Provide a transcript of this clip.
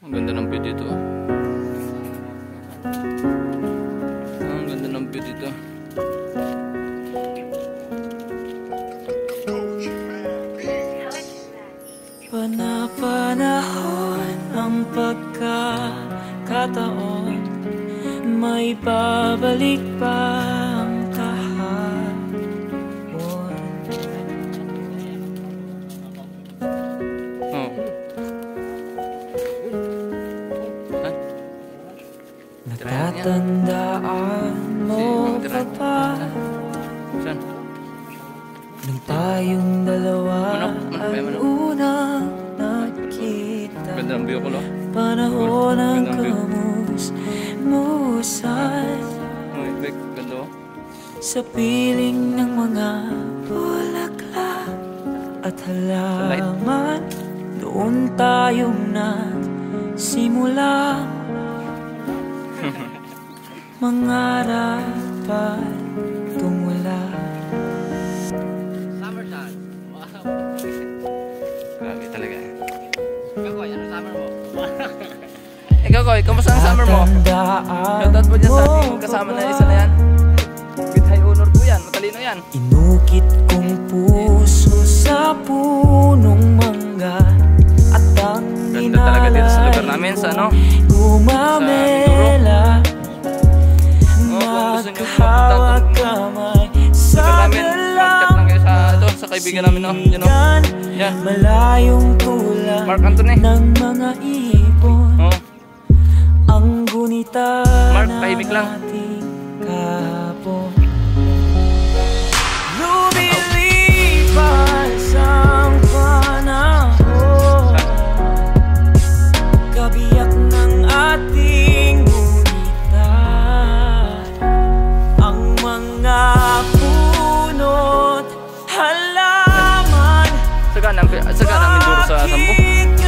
Ang ganda ng view dito. Ang ganda ng view dito. Panapanahon ang pagkakataon, may babalik pa ang kahapon. Oh. Natatandaan mo pa ba Saan? nung tayong dalawa ay unang nakita? Ganda ng view ko, lo. Panahon ng Ganda ng view. kamusmusan Uy, big. Ganda, oh. sa piling ng mga bulaklak at halaman. Doon tayong nagsimula mangarap at tumula. Summertime. Wow. Grabe talaga. Kakoy, ano summer mo? Ikaw, Koy, kamusta ang summer mo? Shoutout po dyan sa ating kasama na isa na yan. With high honor po yan, matalino yan. Inukit kong puso sa punong mangga at ang Ganda talaga dito sa lugar namin, sa ano? gumamela. Kung gusto nyo Magkahawag kamay sa lugar namin, contact lang kayo sa, ito, sa kaibigan namin, no? Yan, no? Yan. Malayong tulad Mark Anthony. ng mga ibon. Oh. Ang gunita Mark, tahimik lang. ating kahapon. Lumilipas ang panahon, kabiyak ng ating gunita. Ang mga puno't halaman Saka namin duro sa Sambo.